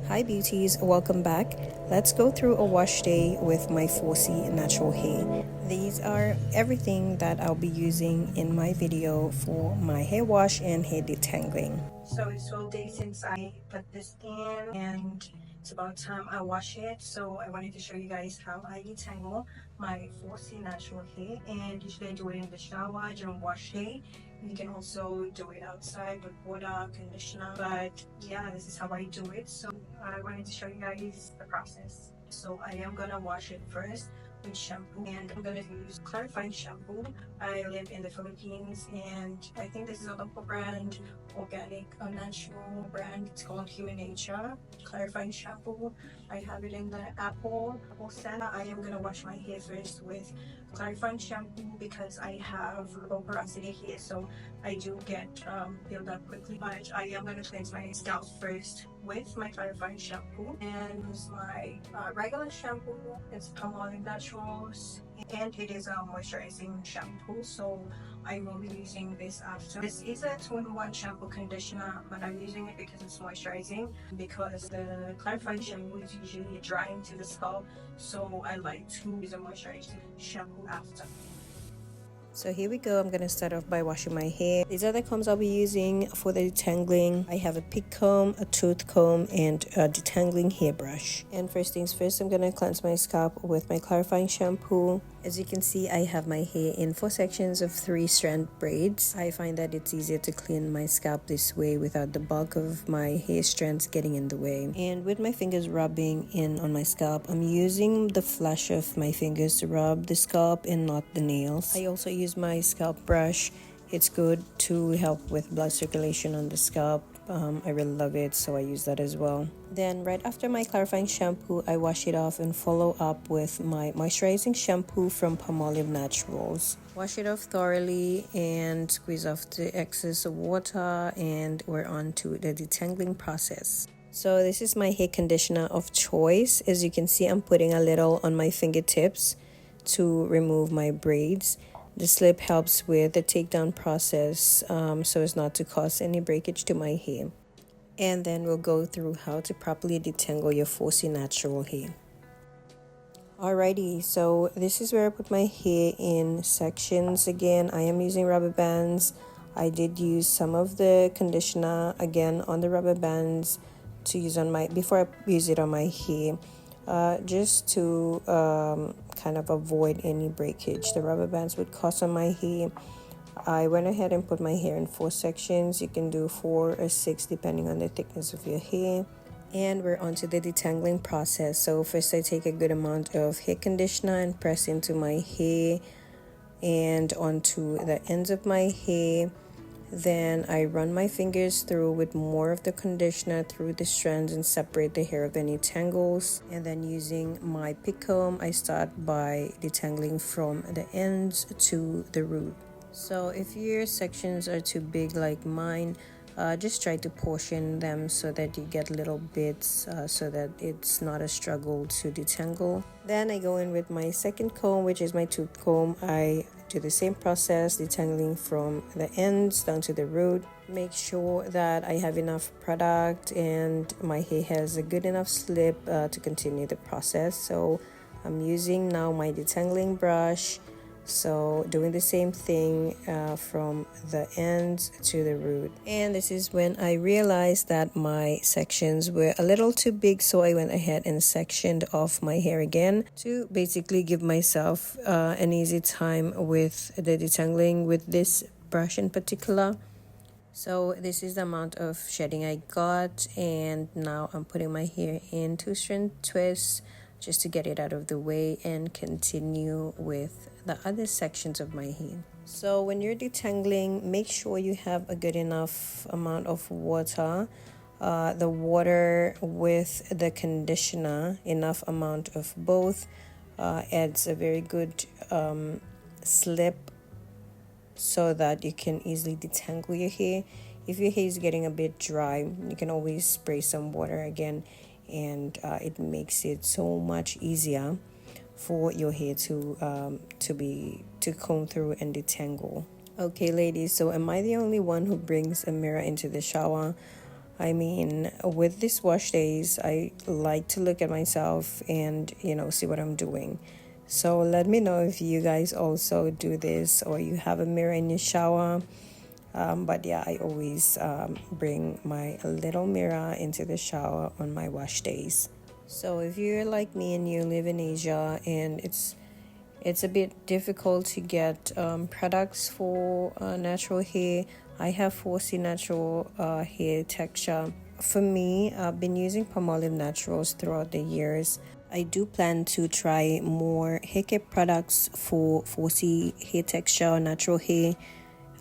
Hi beauties, welcome back. Let's go through a wash day with my 4C natural hair. These are everything that I'll be using in my video for my hair wash and hair detangling. So it's 12 days since I put this in and it's about time I wash it. So I wanted to show you guys how I detangle my 4C natural hair, and usually I do it in the shower during wash day. You can also do it outside with water, conditioner, but yeah, this is how I do it. So I wanted to show you guys the process. So I am gonna wash it first with shampoo, and I'm gonna use clarifying shampoo. I live in the Philippines, and I think this is a local brand, organic, a natural brand. It's called Human Nature clarifying shampoo. I have it in the apple scent. I am gonna wash my hair first with clarifying shampoo because I have low porosity hair, so I do get filled up quickly. But I am gonna cleanse my scalp first with my clarifying shampoo and use my regular shampoo. It's Palmolive Naturals, and it is a moisturizing shampoo, so I will be using this after. This is a 2-in-1 shampoo conditioner, but I'm using it because it's moisturizing, because the clarifying shampoo is usually drying to the scalp, so I like to use a moisturizing shampoo after. So here we go. I'm gonna start off by washing my hair. These are the combs I'll be using for the detangling. I have a pick comb, a tooth comb, and a detangling hairbrush. And first things first, I'm gonna cleanse my scalp with my clarifying shampoo. As you can see, I have my hair in 4 sections of 3-strand braids. I find that it's easier to clean my scalp this way without the bulk of my hair strands getting in the way. And with my fingers rubbing in on my scalp, I'm using the flash of my fingers to rub the scalp and not the nails. I also use my scalp brush. It's good to help with blood circulation on the scalp. I really love it, so I use that as well. Then right after my clarifying shampoo, I wash it off and follow up with my moisturizing shampoo from Palmolive Naturals. Wash it off thoroughly and squeeze off the excess of water, and we're on to the detangling process. So this is my hair conditioner of choice. As you can see, I'm putting a little on my fingertips to remove my braids. The slip helps with the takedown process, so as not to cause any breakage to my hair. And then we'll go through how to properly detangle your 4C natural hair. Alrighty, so this is where I put my hair in sections. Again, I am using rubber bands. I did use some of the conditioner again on the rubber bands to use on my, before I use it on my hair. Just to kind of avoid any breakage the rubber bands would cause on my hair. I went ahead and put my hair in 4 sections. You can do 4 or 6 depending on the thickness of your hair. And we're on to the detangling process. So first I take a good amount of hair conditioner and press into my hair and onto the ends of my hair. Then I run my fingers through with more of the conditioner through the strands and separate the hair of any tangles. And then using my pick comb, I start by detangling from the ends to the root. So if your sections are too big like mine, just try to portion them so that you get little bits so that it's not a struggle to detangle. Then I go in with my second comb, which is my tooth comb. I do the same process, detangling from the ends down to the root. Make sure that I have enough product and my hair has a good enough slip to continue the process. So I'm using now my detangling brush. So doing the same thing from the ends to the root. And this is when I realized that my sections were a little too big, so I went ahead and sectioned off my hair again to basically give myself an easy time with the detangling with this brush in particular. So this is the amount of shedding I got, and now I'm putting my hair in 2-strand twists just to get it out of the way and continue with the other sections of my hair. So when you're detangling, make sure you have a good enough amount of water. The water with the conditioner, enough amount of both, adds a very good slip so that you can easily detangle your hair. If your hair is getting a bit dry, you can always spray some water again, and it makes it so much easier for your hair to comb through and detangle. Okay ladies, so am I the only one who brings a mirror into the shower? I mean, with these wash days, I like to look at myself and, see what I'm doing. So let me know if you guys also do this or you have a mirror in your shower. But yeah, I always bring my little mirror into the shower on my wash days. So if you're like me and you live in Asia and it's a bit difficult to get products for natural hair, I have 4C natural hair texture. For me, I've been using Palmolive Naturals throughout the years. I do plan to try more hair care products for 4C hair texture, natural hair.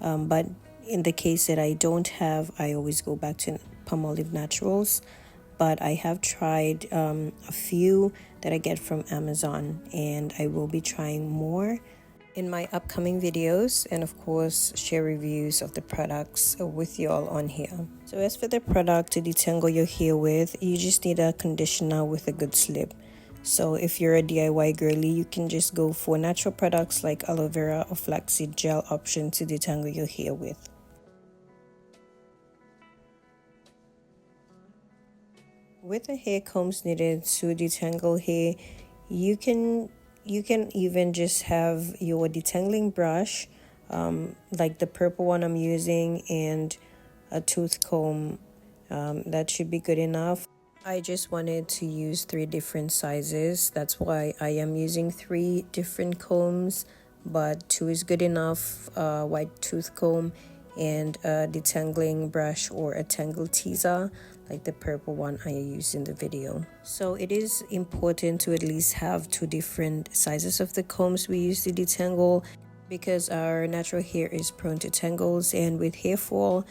But in the case that I don't have, I always go back to Palmolive Naturals. But I have tried a few that I get from Amazon, and I will be trying more in my upcoming videos, and of course share reviews of the products with y'all on here. So as for the product to detangle your hair with, you just need a conditioner with a good slip. So if you're a DIY girly, you can just go for natural products like aloe vera or flaxseed gel option to detangle your hair with. With the hair combs needed to detangle hair, you can even just have your detangling brush, like the purple one I'm using, and a tooth comb. That should be good enough. I just wanted to use 3 different sizes. That's why I am using 3 different combs, but 2 is good enough. White tooth comb and a detangling brush or a tangle teaser like the purple one I used in the video. So it is important to at least have 2 different sizes of the combs we use to detangle, because our natural hair is prone to tangles, and with hair fall,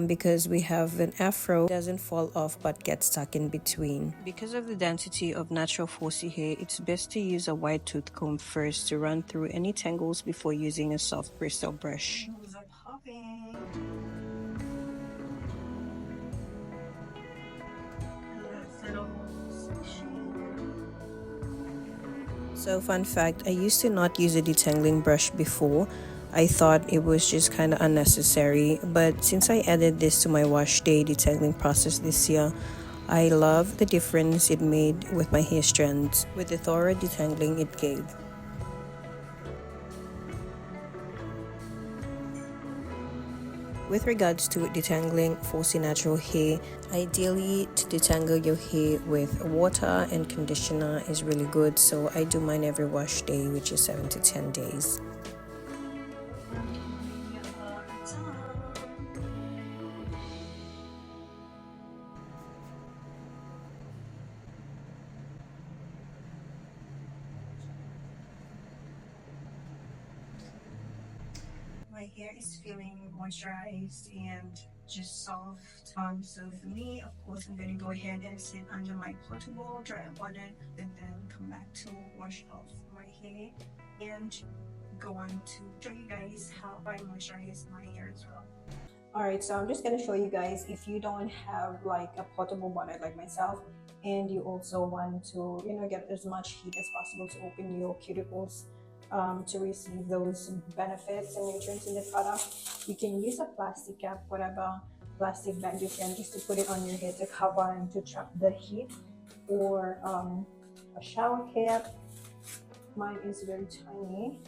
because we have an afro, it doesn't fall off but gets stuck in between. Because of the density of natural 4C hair, it's best to use a wide tooth comb first to run through any tangles before using a soft bristle brush. So fun fact, I used to not use a detangling brush before. I thought it was just kind of unnecessary, but since I added this to my wash day detangling process this year, I love the difference it made with my hair strands, with the thorough detangling it gave. With regards to detangling 4C natural hair, ideally to detangle your hair with water and conditioner is really good, so I do mine every wash day, which is 7 to 10 days. My hair is feeling moisturized and just soft. So for me, of course, I'm going to go ahead and sit under my portable, dry up on it, and then come back to wash off my hair and go on to show you guys how I moisturize my hair as well. Alright, so I'm just going to show you guys, if you don't have like a portable bonnet like myself, and you also want to, get as much heat as possible to open your cuticles, to receive those benefits and nutrients in the product, you can use a plastic cap, whatever plastic bag you can, just to put it on your head to cover and to trap the heat, or a shower cap. Mine is very tiny,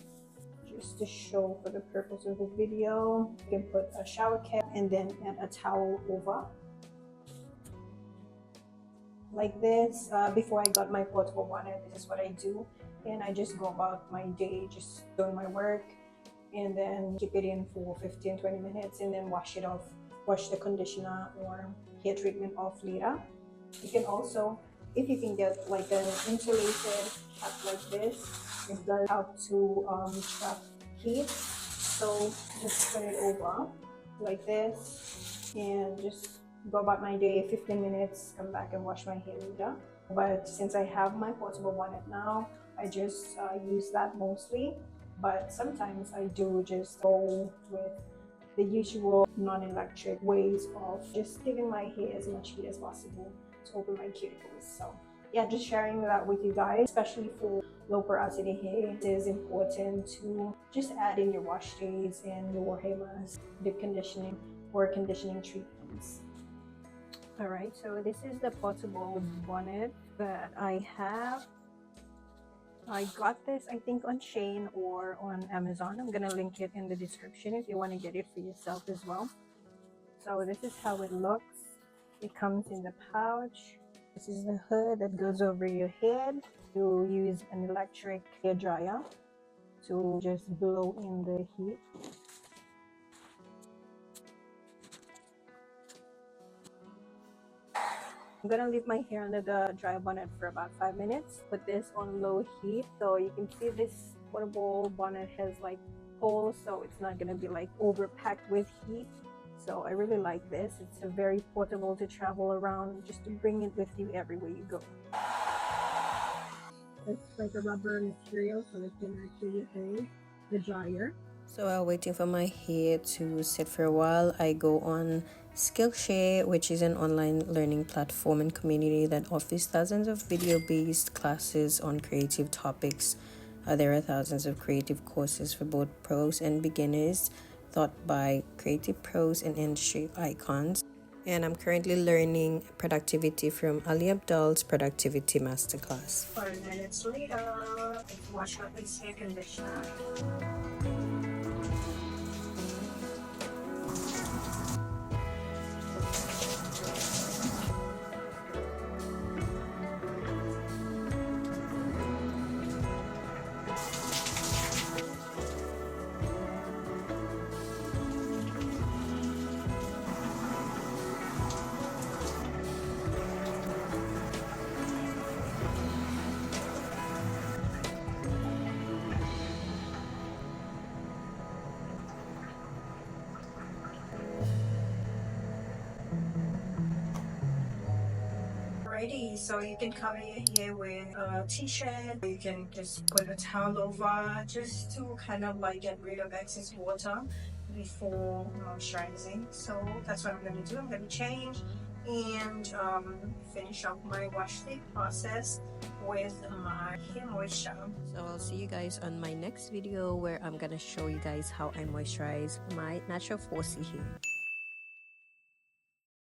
just to show for the purpose of the video. You can put a shower cap and then add a towel over like this. Before I got my portable bonnet, this is what I do, and I just go about my day just doing my work, and then keep it in for 15-20 minutes, and then wash it off, wash the conditioner or hair treatment off later. You can also, if you can get like an insulated cap like this, it does help to trap heat. So just put it over like this and just go about my day, 15 minutes, come back and wash my hair later. But since I have my portable bonnet now, I just use that mostly. But sometimes I do just go with the usual non-electric ways of just giving my hair as much heat as possible to open my cuticles. So yeah, just sharing that with you guys, especially for low porosity hair. It is important to just add in your wash days and your hair mask, deep conditioning or conditioning treatments. Alright, so this is the portable bonnet that I have. I got this, I think, on SHEIN or on Amazon. I'm gonna link it in the description if you want to get it for yourself as well. So this is how it looks. It comes in the pouch. This is the hood that goes over your head. You use an electric hair dryer to just blow in the heat. I'm gonna leave my hair under the dry bonnet for about 5 minutes. Put this on low heat so you can see this portable bonnet has like holes, so it's not gonna be like overpacked with heat. So I really like this. It's a very portable to travel around, just to bring it with you everywhere you go. It's like a rubber material, so it can actually hold the dryer. So while waiting for my hair to sit for a while, I go on Skillshare, which is an online learning platform and community that offers thousands of video-based classes on creative topics. There are thousands of creative courses for both pros and beginners, taught by creative pros and industry icons. And I'm currently learning productivity from Ali Abdal's Productivity Masterclass. 5 minutes later, wash up this hair conditioner. Alrighty, so you can cover your hair with a t-shirt, or you can just put a towel over just to kind of like get rid of excess water before moisturizing. So that's what I'm going to do. I'm going to change and finish up my wash day process with my hair moisture. So I'll see you guys on my next video where I'm going to show you guys how I moisturize my natural 4C hair.